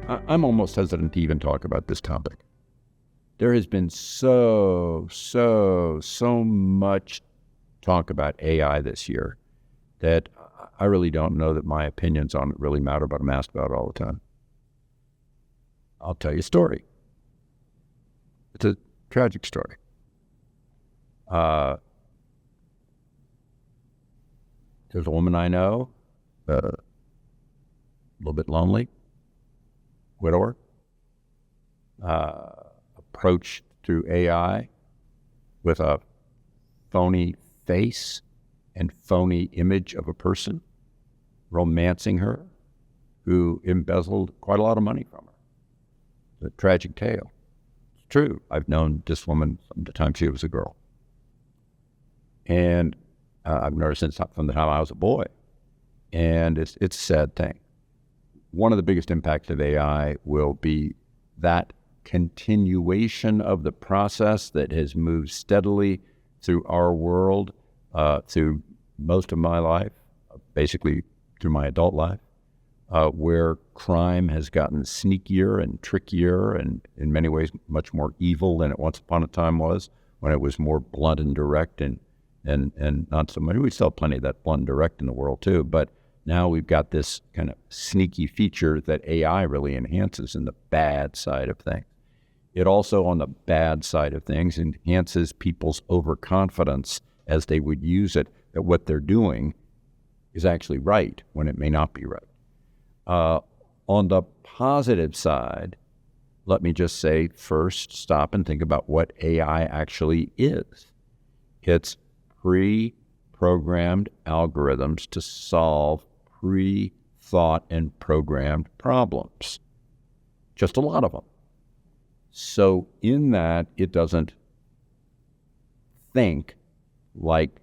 I'm almost hesitant to even talk about this topic. There has been so much talk about AI this year that I really don't know that my opinions on it really matter, but I'm asked about it all the time. I'll tell you a story. It's a tragic story. There's a woman I know, a little bit lonely, widower, approached through AI with a phony face and phony image of a person, romancing her, who embezzled quite a lot of money from her. It's a tragic tale. It's true. I've known this woman from the time she was a girl. And I've known her since from the time I was a boy. And it's a sad thing. One of the biggest impacts of AI will be that continuation of the process that has moved steadily through our world, through most of my life, basically through my adult life, where crime has gotten sneakier and trickier and in many ways much more evil than it once upon a time was, when it was more blunt and direct and not so much. We still have plenty of that blunt and direct in the world too, but now we've got this kind of sneaky feature that AI really enhances in the bad side of things. It also, on the bad side of things, enhances people's overconfidence as they would use it, that what they're doing is actually right when it may not be right. On the positive side, let me just say first, stop and think about what AI actually is. It's pre-programmed algorithms to solve pre-thought and programmed problems. Just a lot of them. So in that, it doesn't think like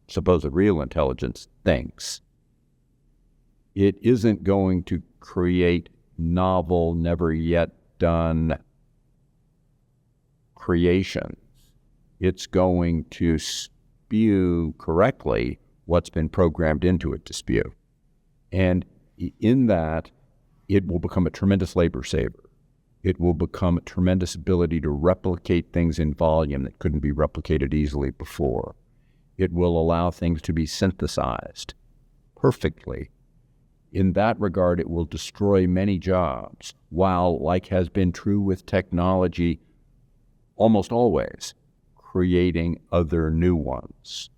supposed real intelligence thinks. It isn't going to create novel, never yet done creations. It's going to spew correctly what's been programmed into it to spew. And in that, it will become a tremendous labor saver. It will become a tremendous ability to replicate things in volume that couldn't be replicated easily before. It will allow things to be synthesized perfectly. In that regard, it will destroy many jobs, while, like has been true with technology almost always, creating other new ones.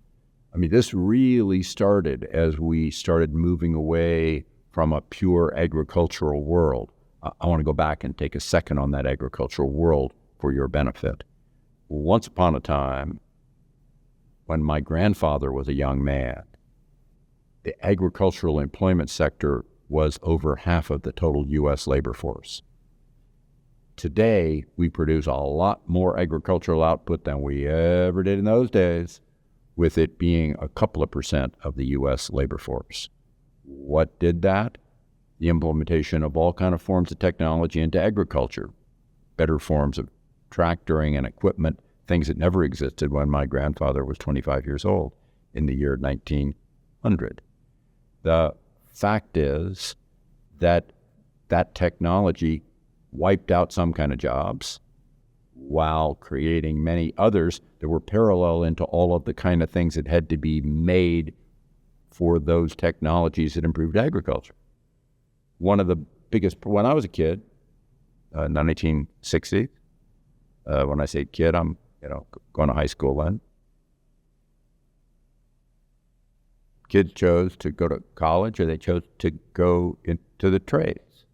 I mean, this really started as we started moving away from a pure agricultural world. I want to go back and take a second on that agricultural world for your benefit. Once upon a time, when my grandfather was a young man, the agricultural employment sector was over half of the total U.S. labor force. Today, we produce a lot more agricultural output than we ever did in those days, with it being a couple of percent of the U.S. labor force. What did that? The implementation of all kinds of forms of technology into agriculture, better forms of tractoring and equipment, things that never existed when my grandfather was 25 years old in the year 1900. The fact is that that technology wiped out some kind of jobs while creating many others that were parallel into all of the kind of things that had to be made for those technologies that improved agriculture. One of the biggest, when I was a kid, in the 1960s, when I say kid, I'm going to high school then. Kids chose to go to college, or they chose to go into the trades.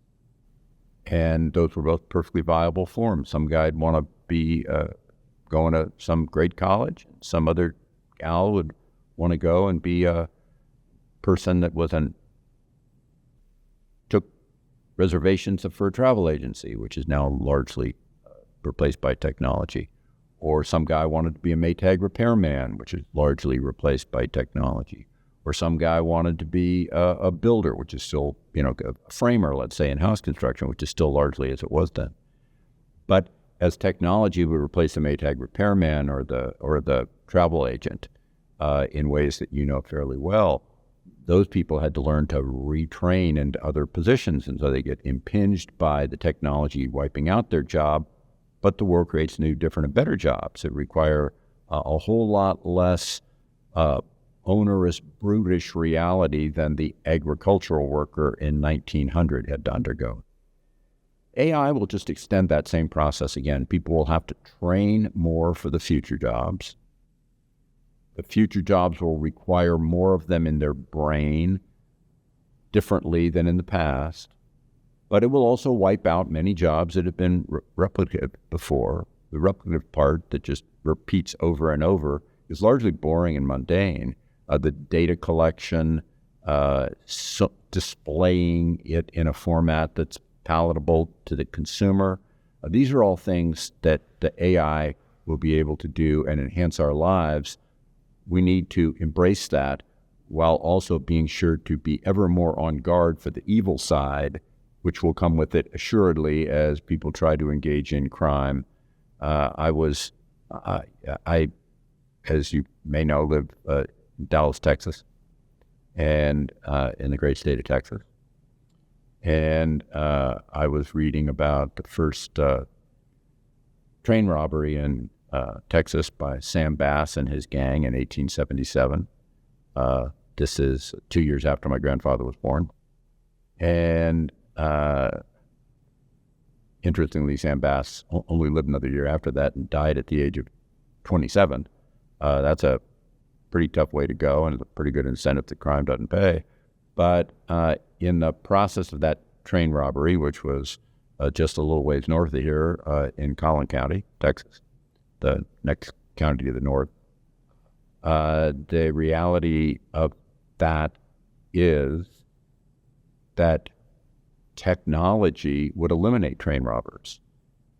And those were both perfectly viable forms. Some guy'd want to be going to some great college. Some other gal would want to go and be a person that took reservations for a travel agency, which is now largely replaced by technology. Or some guy wanted to be a Maytag repairman, which is largely replaced by technology. Or some guy wanted to be a builder, which is still, a framer, let's say, in house construction, which is still largely as it was then. But as technology would replace the Maytag repairman or the travel agent in ways that you know fairly well, those people had to learn to retrain into other positions, and so they get impinged by the technology wiping out their job, but the world creates new, different, and better jobs that require a whole lot less onerous, brutish reality than the agricultural worker in 1900 had to undergo. AI will just extend that same process again. People will have to train more for the future jobs. The future jobs will require more of them in their brain differently than in the past, but it will also wipe out many jobs that have been replicated before. The replicative part that just repeats over and over is largely boring and mundane. The data collection, displaying it in a format that's palatable to the consumer. These are all things that the AI will be able to do and enhance our lives. We need to embrace that while also being sure to be ever more on guard for the evil side, which will come with it assuredly as people try to engage in crime. I, as you may know, live in Dallas, Texas, and in the great state of Texas. And I was reading about the first train robbery in Texas by Sam Bass and his gang in 1877. This is 2 years after my grandfather was born. And interestingly, Sam Bass only lived another year after that and died at the age of 27. That's a pretty tough way to go, and it's a pretty good incentive that crime doesn't pay. But in the process of that train robbery, which was just a little ways north of here in Collin County, Texas, the next county to the north, the reality of that is that technology would eliminate train robbers.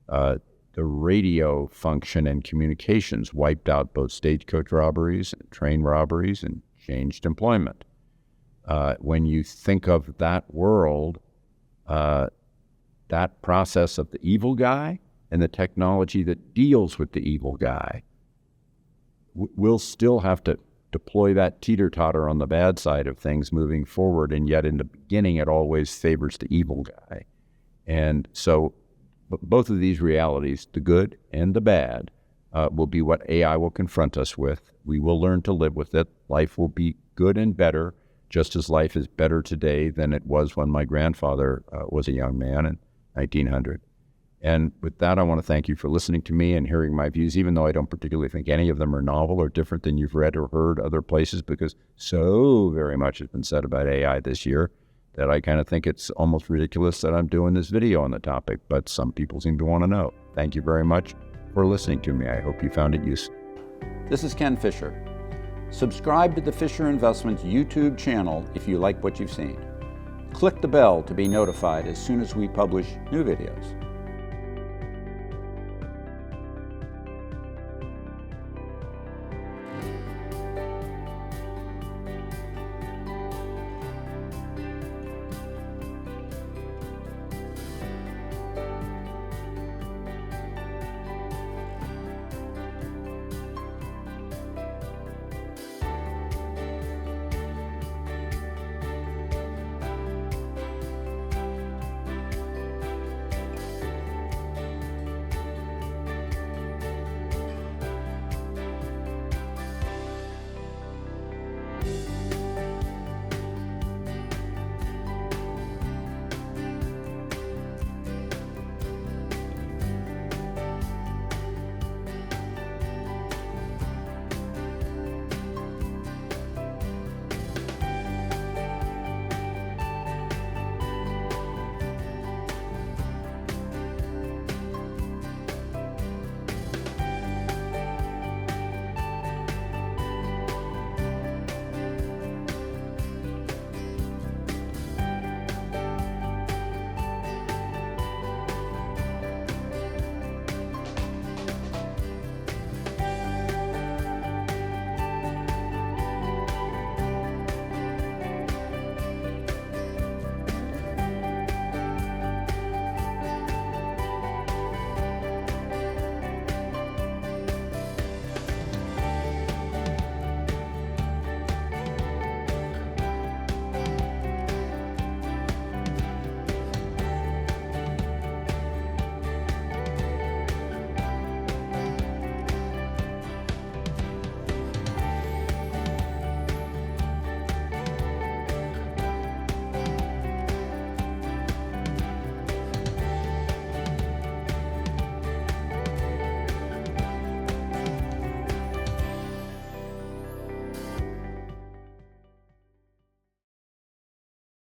The radio function and communications wiped out both stagecoach robberies and train robberies and changed employment. When you think of that world, that process of the evil guy and the technology that deals with the evil guy, we'll still have to deploy that teeter-totter on the bad side of things moving forward, and yet in the beginning it always favors the evil guy. And so both of these realities, the good and the bad, will be what AI will confront us with. We will learn to live with it. Life will be good and better, just as life is better today than it was when my grandfather was a young man in 1900. And with that, I want to thank you for listening to me and hearing my views, even though I don't particularly think any of them are novel or different than you've read or heard other places, because so very much has been said about AI this year that I kind of think it's almost ridiculous that I'm doing this video on the topic, but some people seem to want to know. Thank you very much for listening to me. I hope you found it useful. This is Ken Fisher. Subscribe to the Fisher Investments YouTube channel if you like what you've seen. Click the bell to be notified as soon as we publish new videos.